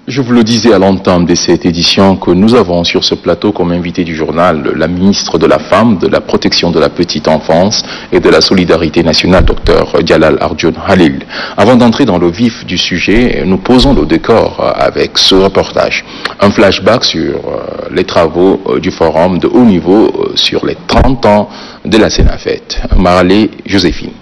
Je vous le disais à l'entame de cette édition que nous avons sur ce plateau comme invité du journal la ministre de la Femme, de la Protection de la Petite Enfance et de la Solidarité Nationale, Dr Jalal Arjun Halil. Avant d'entrer dans le vif du sujet, nous posons le décor avec ce reportage. Un flashback sur les travaux du forum de haut niveau sur les 30 ans de la Senafed. Maralé Joséphine.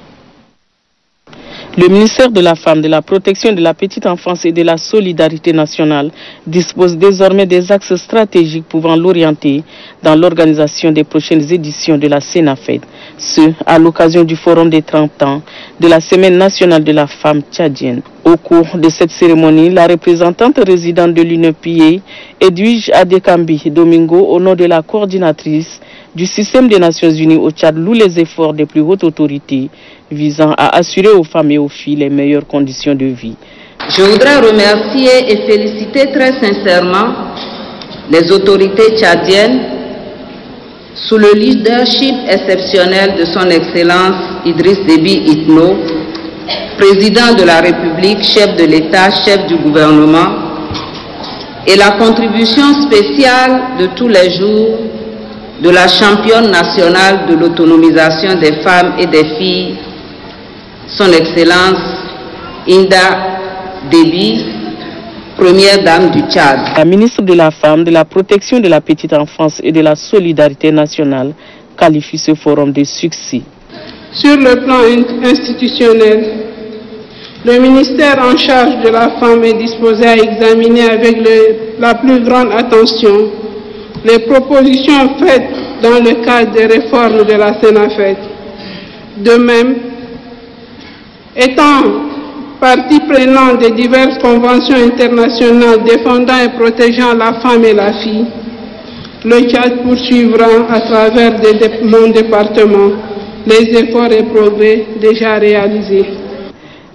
Le ministère de la Femme, de la Protection de la Petite Enfance et de la Solidarité Nationale dispose désormais des axes stratégiques pouvant l'orienter dans l'organisation des prochaines éditions de la Senafed. Ce, à l'occasion du Forum des 30 ans de la Semaine nationale de la femme tchadienne. Au cours de cette cérémonie, la représentante résidente de l'UNEPIE, Edwige Adekambi Domingo, au nom de la coordinatrice du système des Nations Unies au Tchad, loue les efforts des plus hautes autorités visant à assurer aux femmes et aux filles les meilleures conditions de vie. Je voudrais remercier et féliciter très sincèrement les autorités tchadiennes sous le leadership exceptionnel de son Excellence Idriss Déby Itno, président de la République, chef de l'État, chef du gouvernement, et la contribution spéciale de tous les jours de la championne nationale de l'autonomisation des femmes et des filles, son Excellence Inda Déby, première dame du Tchad. La ministre de la Femme, de la Protection de la Petite Enfance et de la Solidarité Nationale qualifie ce forum de succès. Sur le plan institutionnel, le ministère en charge de la femme est disposé à examiner avec la plus grande attention les propositions faites dans le cadre des réformes de la Senafed. De même, étant partie prenante des diverses conventions internationales défendant et protégeant la femme et la fille, le Tchad poursuivra à travers mon département les efforts et progrès déjà réalisés.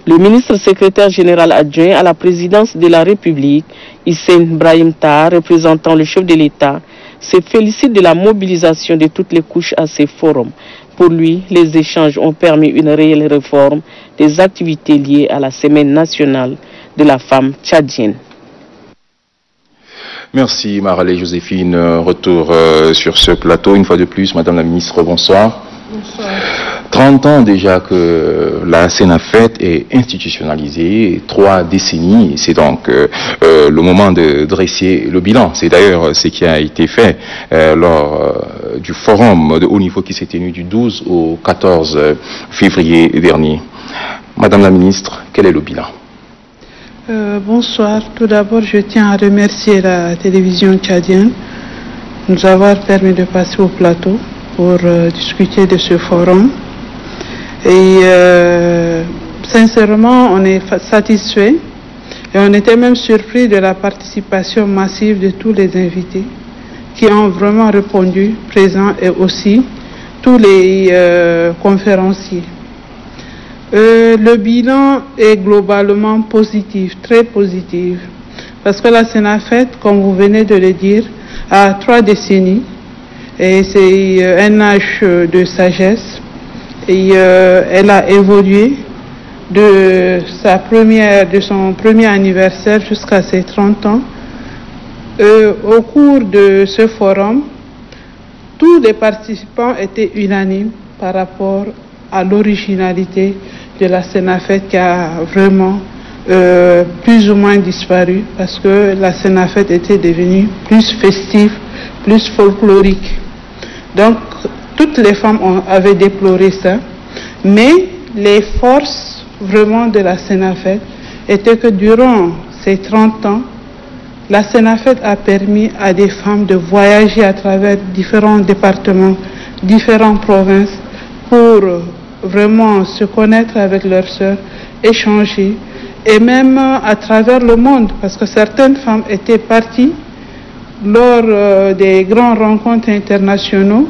Le ministre secrétaire général adjoint à la présidence de la République, Hissène Brahim Tahar, représentant le chef de l'État, se félicite de la mobilisation de toutes les couches à ces forums. Pour lui, les échanges ont permis une réelle réforme des activités liées à la Semaine nationale de la femme tchadienne. Merci Maralé Joséphine. Retour sur ce plateau. Une fois de plus, Madame la Ministre, bonsoir. Bonsoir. 30 ans déjà que la Senafed est institutionnalisée, 3 décennies, c'est donc le moment de dresser le bilan. C'est d'ailleurs ce qui a été fait lors du forum de haut niveau qui s'est tenu du 12 au 14 février dernier. Madame la Ministre, quel est le bilan? Bonsoir. Tout d'abord, je tiens à remercier la télévision tchadienne de nous avoir permis de passer au plateau pour discuter de ce forum. Et sincèrement, on est satisfait et on était même surpris de la participation massive de tous les invités qui ont vraiment répondu présents et aussi tous les conférenciers. Le bilan est globalement positif, très positif, parce que la Senafed, comme vous venez de le dire, a 3 décennies et c'est un âge de sagesse. Et elle a évolué de son premier anniversaire jusqu'à ses 30 ans. Au cours de ce forum, tous les participants étaient unanimes par rapport à l'originalité de la Senafed qui a vraiment plus ou moins disparu parce que la Senafed était devenue plus festive, plus folklorique. Donc, toutes les femmes avaient déploré ça, mais les forces vraiment de la Senafed étaient que durant ces 30 ans, la Senafed a permis à des femmes de voyager à travers différents départements, différentes provinces, pour vraiment se connaître avec leurs sœurs, échanger, et même à travers le monde, parce que certaines femmes étaient parties lors des grandes rencontres internationaux,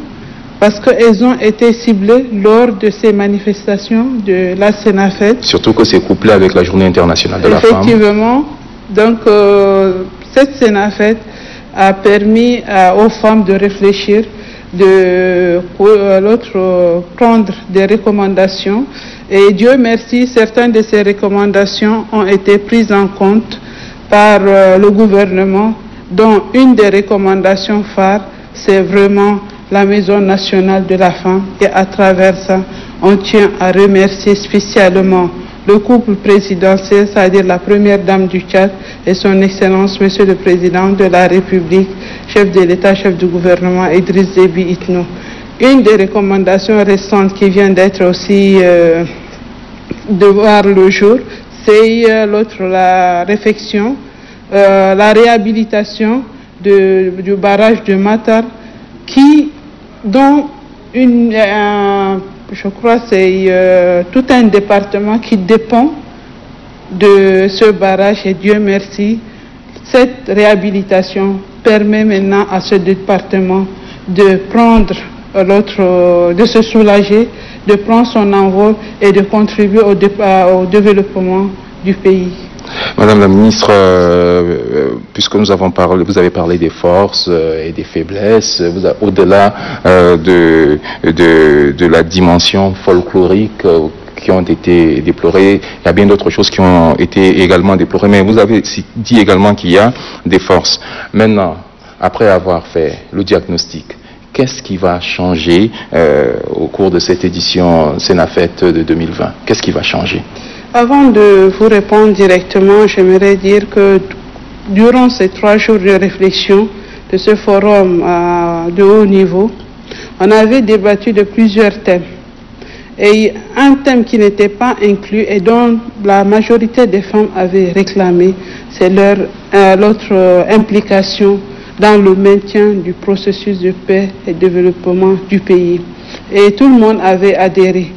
parce qu'elles ont été ciblées lors de ces manifestations de la Senafed. Surtout que c'est couplé avec la Journée internationale de la femme. Effectivement. Donc, cette Senafed a permis aux femmes de réfléchir, de prendre des recommandations. Et Dieu merci, certaines de ces recommandations ont été prises en compte par le gouvernement, dont une des recommandations phares, c'est vraiment la Maison nationale de la femme. Et à travers ça, on tient à remercier spécialement le couple présidentiel, c'est-à-dire la première dame du Tchad et son Excellence, Monsieur le Président de la République, chef de l'État, chef du gouvernement, Idriss Déby Itno. Une des recommandations récentes qui vient d'être aussi de voir le jour, c'est l'autre, la réfection, la réhabilitation du barrage de Matar, dont je crois que c'est tout un département qui dépend de ce barrage et Dieu merci, cette réhabilitation permet maintenant à ce département de prendre de se soulager, de prendre son envol et de contribuer au développement du pays. Madame la ministre, puisque vous avez parlé des forces et des faiblesses, au-delà de la dimension folklorique qui ont été déplorées, il y a bien d'autres choses qui ont été également déplorées, mais vous avez dit également qu'il y a des forces. Maintenant, après avoir fait le diagnostic, qu'est-ce qui va changer au cours de cette édition Senafet de 2020? Qu'est-ce qui va changer? Avant de vous répondre directement, j'aimerais dire que durant ces 3 jours de réflexion de ce forum de haut niveau, on avait débattu de plusieurs thèmes. Et un thème qui n'était pas inclus et dont la majorité des femmes avaient réclamé, c'est l'autre implication dans le maintien du processus de paix et de développement du pays. Et tout le monde avait adhéré.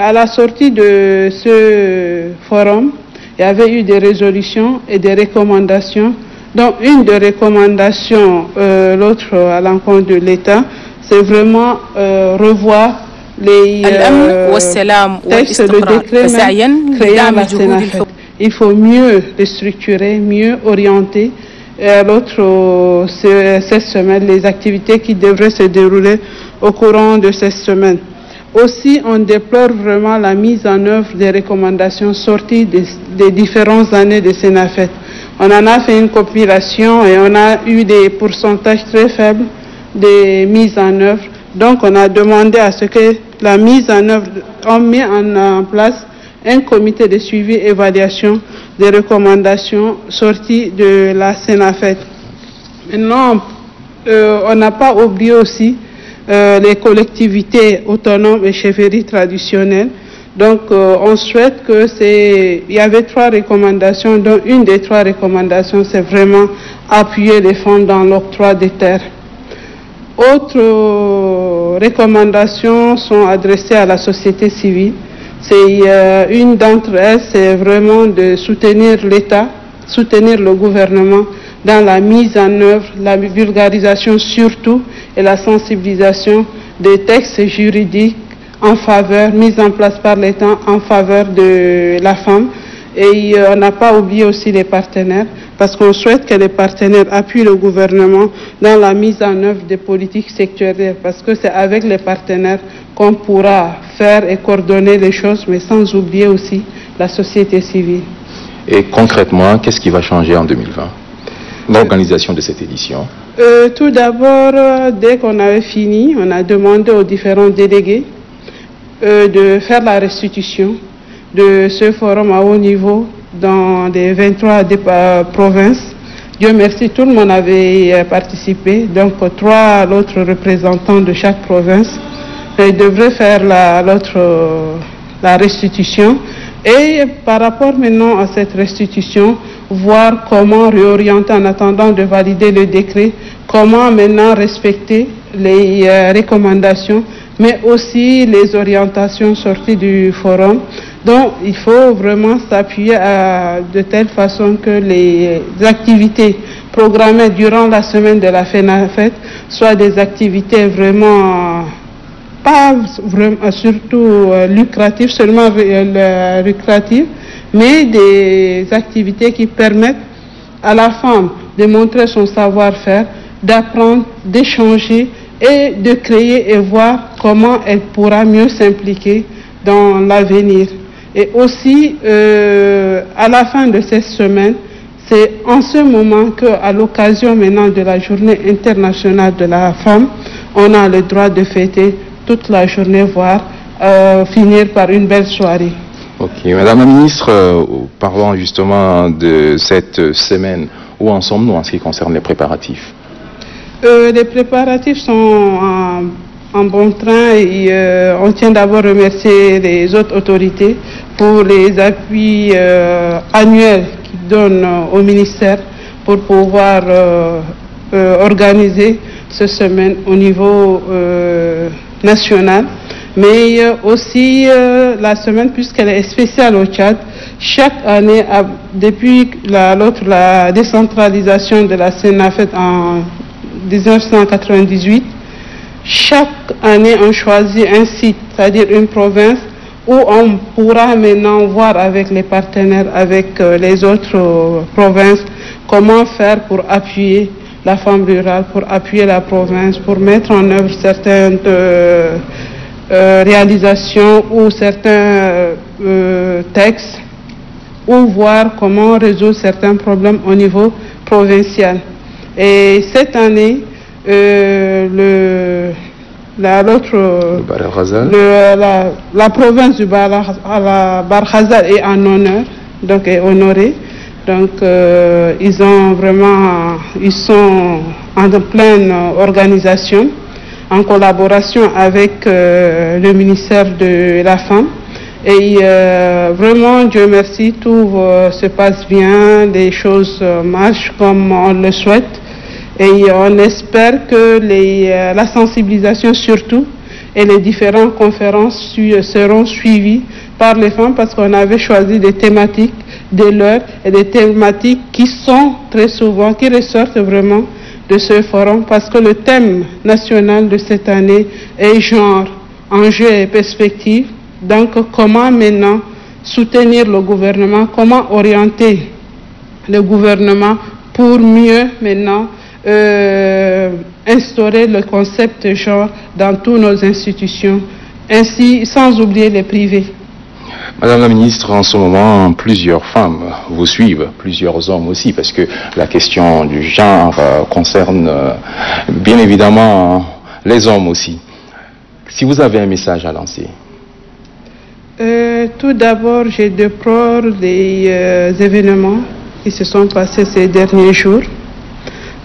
À la sortie de ce forum, il y avait eu des résolutions et des recommandations. Donc une des recommandations, l'autre à l'encontre de l'État, c'est vraiment revoir les textes de décret créant la Senafet. Il faut mieux les structurer, mieux orienter. L'autre, cette semaine, les activités qui devraient se dérouler au courant de cette semaine. Aussi, on déplore vraiment la mise en œuvre des recommandations sorties des différentes années de Senafet. On en a fait une compilation et on a eu des pourcentages très faibles de mise en œuvre. Donc, on a demandé à ce que la mise en œuvre, on met en place un comité de suivi et évaluation des recommandations sorties de la Senafet. Maintenant, on n'a pas oublié aussi les collectivités autonomes et chefferies traditionnelles. Donc, on souhaite il y avait 3 recommandations, dont une des 3 recommandations, c'est vraiment appuyer les femmes dans l'octroi des terres. Autres recommandations sont adressées à la société civile. Une d'entre elles, c'est vraiment de soutenir l'État, soutenir le gouvernement dans la mise en œuvre, la vulgarisation surtout et la sensibilisation des textes juridiques mis en place par l'État en faveur de la femme. Et on n'a pas oublié aussi les partenaires, parce qu'on souhaite que les partenaires appuient le gouvernement dans la mise en œuvre des politiques sectorielles, parce que c'est avec les partenaires qu'on pourra faire et coordonner les choses, mais sans oublier aussi la société civile. Et concrètement, qu'est-ce qui va changer en 2020? L'organisation de cette édition? Tout d'abord, dès qu'on avait fini, on a demandé aux différents délégués de faire la restitution de ce forum à haut niveau dans les 23 provinces. Dieu merci, tout le monde avait participé, donc 3 autres représentants de chaque province devraient faire la restitution. Et par rapport maintenant à cette restitution, voir comment réorienter en attendant de valider le décret, comment maintenant respecter les recommandations, mais aussi les orientations sorties du forum. Donc il faut vraiment s'appuyer de telle façon que les activités programmées durant la semaine de la Senafet soient des activités vraiment pas vraiment, surtout lucratives, seulement lucratives, mais des activités qui permettent à la femme de montrer son savoir-faire, d'apprendre, d'échanger et de créer et voir comment elle pourra mieux s'impliquer dans l'avenir. Et aussi, à la fin de cette semaine, c'est en ce moment qu'à l'occasion maintenant de la journée internationale de la femme, on a le droit de fêter toute la journée, voire finir par une belle soirée. Ok, Madame la Ministre, parlons justement de cette semaine. Où en sommes-nous en ce qui concerne les préparatifs? Les préparatifs sont en bon train et on tient d'abord à remercier les autres autorités pour les appuis annuels qu'ils donnent au ministère pour pouvoir organiser cette semaine au niveau national. Mais aussi la semaine, puisqu'elle est spéciale au Tchad, chaque année, depuis la décentralisation de la CENAFED en 1998, chaque année on choisit un site, c'est-à-dire une province, où on pourra maintenant voir avec les partenaires, avec les autres provinces, comment faire pour appuyer la femme rurale, pour appuyer la province, pour mettre en œuvre certaines réalisations ou certains textes, ou voir comment résoudre certains problèmes au niveau provincial. Et cette année, la province du Barkhazal est en honneur, donc est honorée. Donc ils sont en pleine organisation, en collaboration avec le ministère de la Femme. Et vraiment, Dieu merci, tout se passe bien, les choses marchent comme on le souhaite. Et on espère que la sensibilisation surtout et les différentes conférences seront suivies par les femmes, parce qu'on avait choisi des thématiques de l'heure et des thématiques qui sont très souvent, qui ressortent vraiment de ce forum, parce que le thème national de cette année est genre, enjeux et perspectives. Donc comment maintenant soutenir le gouvernement, comment orienter le gouvernement pour mieux maintenant instaurer le concept de genre dans toutes nos institutions, ainsi sans oublier les privés. Madame la Ministre, en ce moment, plusieurs femmes vous suivent, plusieurs hommes aussi, parce que la question du genre concerne bien évidemment les hommes aussi. Si vous avez un message à lancer. Tout d'abord, je déplore les événements qui se sont passés ces derniers jours.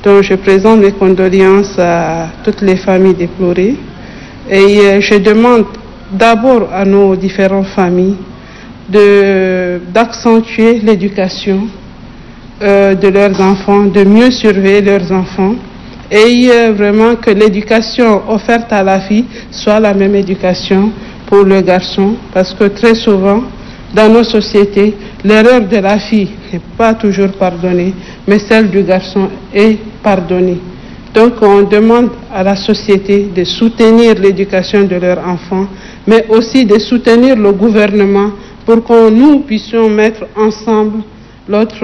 Donc je présente mes condoléances à toutes les familles déplorées. Et je demande d'abord à nos différentes familles d'accentuer l'éducation de leurs enfants, de mieux surveiller leurs enfants, et vraiment que l'éducation offerte à la fille soit la même éducation pour le garçon, parce que très souvent, dans nos sociétés, l'erreur de la fille n'est pas toujours pardonnée, mais celle du garçon est pardonnée. Donc on demande à la société de soutenir l'éducation de leurs enfants, mais aussi de soutenir le gouvernement pour que nous puissions mettre ensemble mettre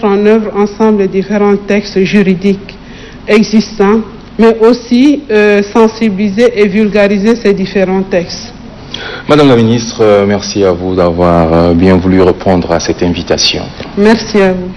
en œuvre ensemble les différents textes juridiques existants, mais aussi sensibiliser et vulgariser ces différents textes. Madame la Ministre, merci à vous d'avoir bien voulu répondre à cette invitation. Merci à vous.